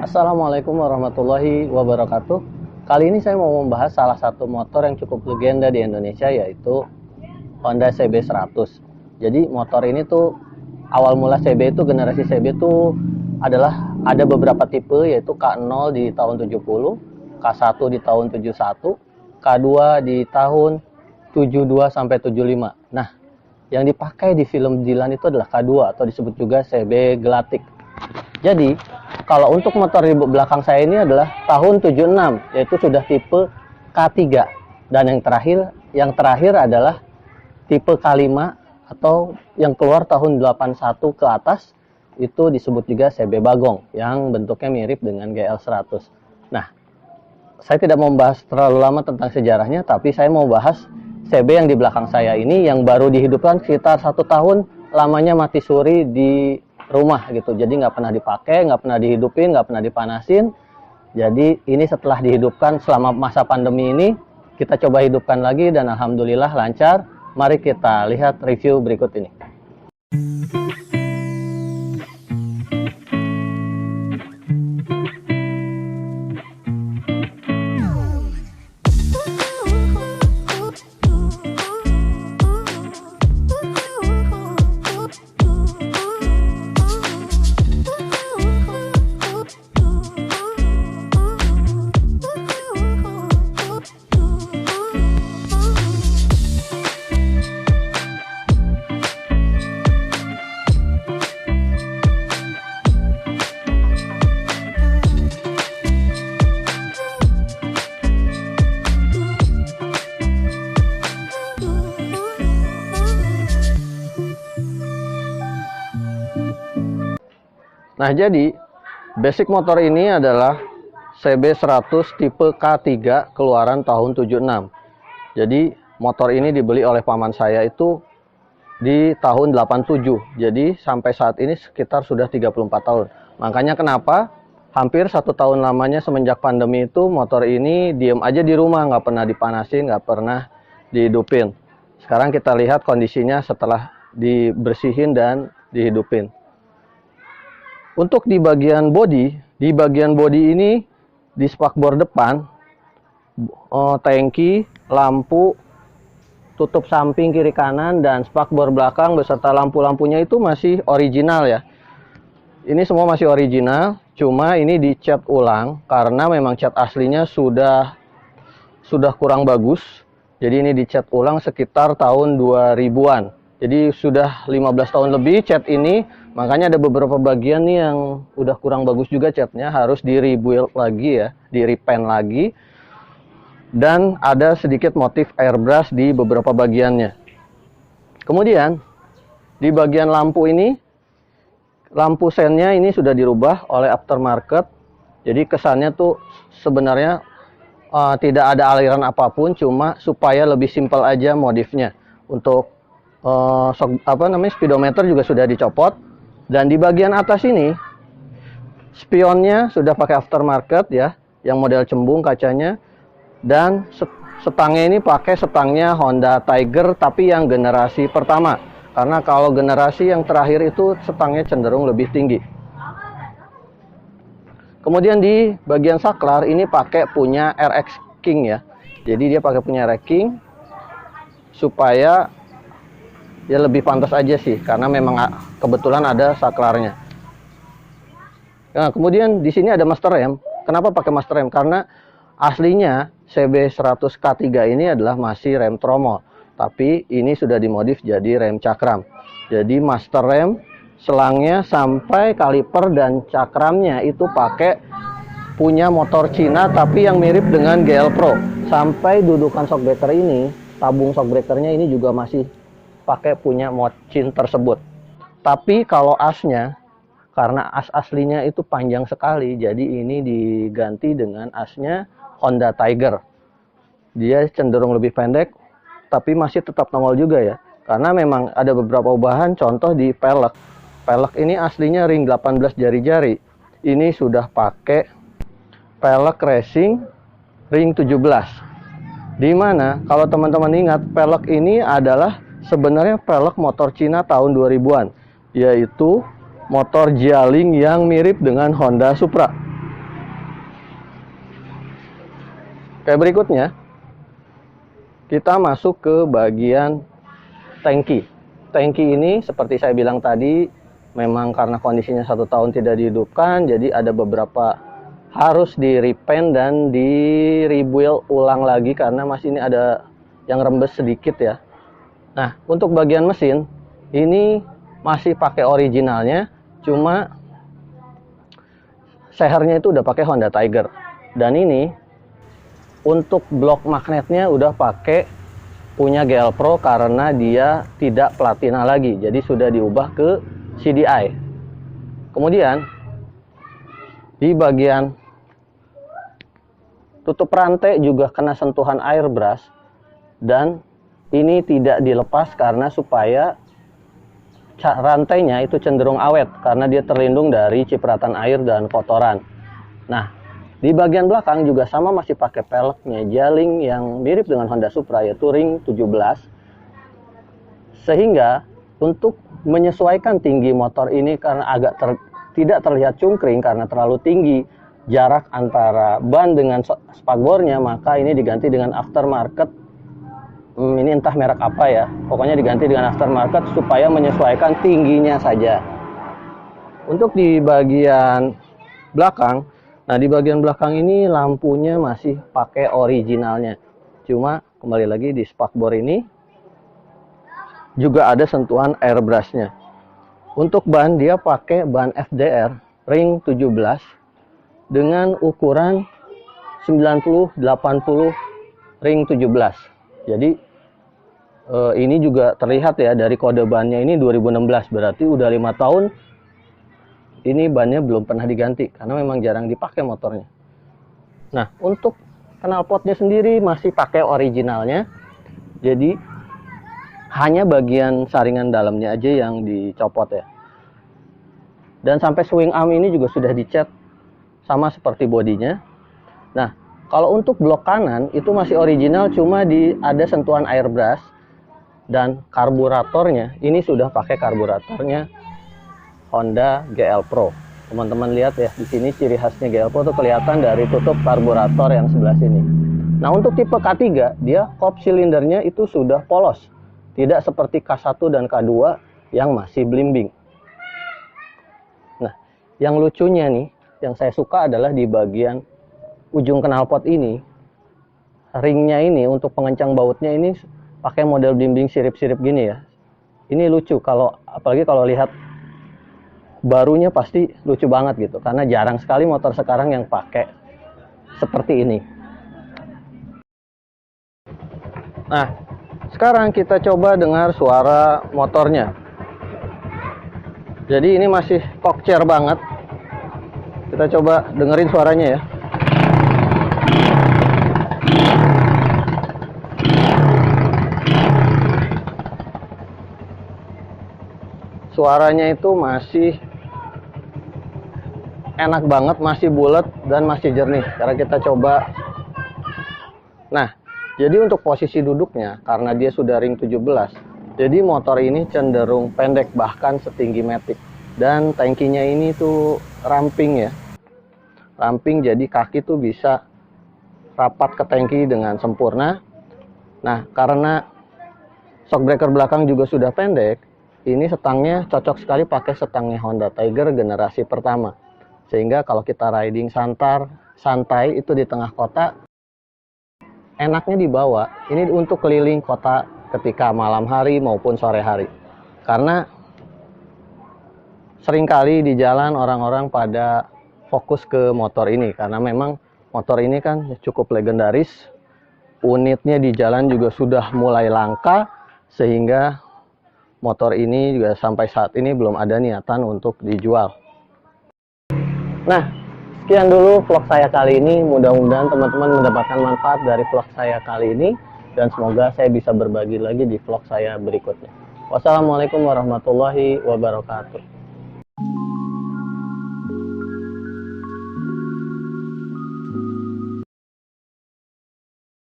Assalamualaikum warahmatullahi wabarakatuh. Kali ini saya mau membahas salah satu motor yang cukup legenda di Indonesia, yaitu Honda CB100. Jadi motor ini tuh awal mula CB itu, generasi CB itu adalah ada beberapa tipe, yaitu K0 di tahun 70, K1 di tahun 71, K2 di tahun 72 sampai 75. Nah, yang dipakai di film Dylan itu adalah K2 atau disebut juga CB Gelatik. Jadi, kalau untuk motor di belakang saya ini adalah tahun 76, yaitu sudah tipe K3. Dan yang terakhir adalah tipe K5 atau yang keluar tahun 81 ke atas, itu disebut juga CB Bagong yang bentuknya mirip dengan GL100. Nah, saya tidak mau membahas terlalu lama tentang sejarahnya, tapi saya mau bahas CB yang di belakang saya ini yang baru dihidupkan sekitar 1 tahun lamanya mati suri di rumah gitu. Jadi nggak pernah dipakai, nggak pernah dihidupin, nggak pernah dipanasin. Jadi ini setelah dihidupkan selama masa pandemi ini, kita coba hidupkan lagi dan alhamdulillah lancar. Mari kita lihat review berikut ini. Nah, jadi basic motor ini adalah CB100 tipe K3 keluaran tahun 76. Jadi motor ini dibeli oleh paman saya itu di tahun 87. Jadi sampai saat ini sekitar sudah 34 tahun. Makanya kenapa hampir 1 tahun lamanya semenjak pandemi itu motor ini diem aja di rumah, nggak pernah dipanasin, nggak pernah dihidupin. Sekarang kita lihat kondisinya setelah dibersihin dan dihidupin. Untuk di bagian bodi ini di spakbor depan, tangki, lampu, tutup samping kiri kanan, dan spakbor belakang beserta lampu-lampunya itu masih original ya. Ini semua masih original, cuma ini dicat ulang karena memang cat aslinya sudah kurang bagus. Jadi ini dicat ulang sekitar tahun 2000-an. Jadi sudah 15 tahun lebih cat ini, makanya ada beberapa bagian nih yang udah kurang bagus juga catnya, harus di rebuild lagi ya, di repaint lagi. Dan ada sedikit motif airbrush di beberapa bagiannya. Kemudian di bagian lampu ini, lampu sennya ini sudah dirubah oleh aftermarket. Jadi kesannya tuh sebenarnya tidak ada aliran apapun, cuma supaya lebih simpel aja modifnya. Untuk speedometer juga sudah dicopot, dan di bagian atas ini spionnya sudah pakai aftermarket ya, yang model cembung kacanya, dan setangnya ini pakai setangnya Honda Tiger tapi yang generasi pertama, karena kalau generasi yang terakhir itu setangnya cenderung lebih tinggi. Kemudian di bagian saklar ini pakai punya RX King ya, jadi dia pakai punya RX King supaya ya lebih pantas aja sih, karena memang kebetulan ada saklarnya. Nah, kemudian di sini ada master rem. Kenapa pakai master rem? Karena aslinya CB100 K3 ini adalah masih rem tromol, tapi ini sudah dimodif jadi rem cakram. Jadi master rem, selangnya sampai kaliper dan cakramnya itu pakai punya motor Cina tapi yang mirip dengan GL Pro. Sampai dudukan shockbreaker ini, tabung shockbreakernya ini juga masih pakai punya Mochin tersebut. Tapi kalau asnya, karena as aslinya itu panjang sekali, jadi ini diganti dengan asnya Honda Tiger. Dia cenderung lebih pendek, tapi masih tetap nongol juga ya. Karena memang ada beberapa ubahan, contoh di pelek. Pelek ini aslinya ring 18 jari-jari. Ini sudah pakai pelek racing ring 17. Dimana kalau teman-teman ingat, pelek ini adalah sebenarnya pelek motor Cina tahun 2000-an, yaitu motor Jialing yang mirip dengan Honda Supra. Oke, berikutnya kita masuk ke bagian tangki. Tangki ini seperti saya bilang tadi, memang karena kondisinya 1 tahun tidak dihidupkan, jadi ada beberapa harus di repaint dan di rebuild ulang lagi karena masih ini ada yang rembes sedikit ya. Nah, untuk bagian mesin ini masih pakai originalnya, cuma sehernya itu udah pakai Honda Tiger. Dan ini untuk blok magnetnya udah pakai punya GL Pro karena dia tidak platina lagi, jadi sudah diubah ke CDI. Kemudian di bagian tutup rantai juga kena sentuhan airbrush, dan ini tidak dilepas karena supaya rantainya itu cenderung awet karena dia terlindung dari cipratan air dan kotoran. Nah, di bagian belakang juga sama, masih pakai peleknya Jaling yang mirip dengan Honda Supra, yaitu ring 17. Sehingga untuk menyesuaikan tinggi motor ini karena agak tidak terlihat cungkring karena terlalu tinggi jarak antara ban dengan spakbornya, maka ini diganti dengan aftermarket. Ini entah merek apa ya, pokoknya diganti dengan aftermarket supaya menyesuaikan tingginya saja. Untuk di bagian belakang, nah di bagian belakang ini lampunya masih pakai originalnya, cuma kembali lagi di spakbor ini juga ada sentuhan airbrushnya. Untuk ban dia pakai ban FDR ring 17 dengan ukuran 90-80 ring 17. Jadi ini juga terlihat ya dari kode bannya, ini 2016, berarti udah 5 tahun ini bannya belum pernah diganti karena memang jarang dipakai motornya. Nah, untuk knalpotnya sendiri masih pakai originalnya, jadi hanya bagian saringan dalamnya aja yang dicopot ya. Dan sampai swing arm ini juga sudah dicat sama seperti bodinya. Nah, kalau untuk blok kanan itu masih original, cuma ada sentuhan airbrush. Dan karburatornya ini sudah pakai karburatornya Honda GL Pro. Teman-teman lihat ya, di sini ciri khasnya GL Pro tuh kelihatan dari tutup karburator yang sebelah sini. Nah, untuk tipe K3 dia kop silindernya itu sudah polos, tidak seperti K1 dan K2 yang masih blimbing. Nah, yang lucunya nih, yang saya suka adalah di bagian ujung knalpot ini, ringnya ini untuk pengencang bautnya ini pakai model blimbing sirip-sirip gini ya. Ini lucu, apalagi kalau lihat barunya pasti lucu banget gitu, karena jarang sekali motor sekarang yang pakai seperti ini. Nah, sekarang kita coba dengar suara motornya. Jadi ini masih Cockchair banget. Kita coba dengerin suaranya ya. Suaranya itu masih enak banget, masih bulat dan masih jernih. Sekarang kita coba. Nah, jadi untuk posisi duduknya karena dia sudah ring 17, jadi motor ini cenderung pendek bahkan setinggi Matic. Dan tangkinya ini tuh ramping ya. Ramping, jadi kaki tuh bisa rapat ke tangki dengan sempurna. Nah, karena shock breaker belakang juga sudah pendek, ini setangnya cocok sekali pakai setangnya Honda Tiger generasi pertama. Sehingga kalau kita riding santai itu di tengah kota, enaknya dibawa. Ini untuk keliling kota ketika malam hari maupun sore hari. Karena seringkali di jalan orang-orang pada fokus ke motor ini. Karena memang motor ini kan cukup legendaris. Unitnya di jalan juga sudah mulai langka, sehingga motor ini juga sampai saat ini belum ada niatan untuk dijual. Nah, sekian dulu vlog saya kali ini. Mudah-mudahan teman-teman mendapatkan manfaat dari vlog saya kali ini. Dan semoga saya bisa berbagi lagi di vlog saya berikutnya. Wassalamualaikum warahmatullahi wabarakatuh.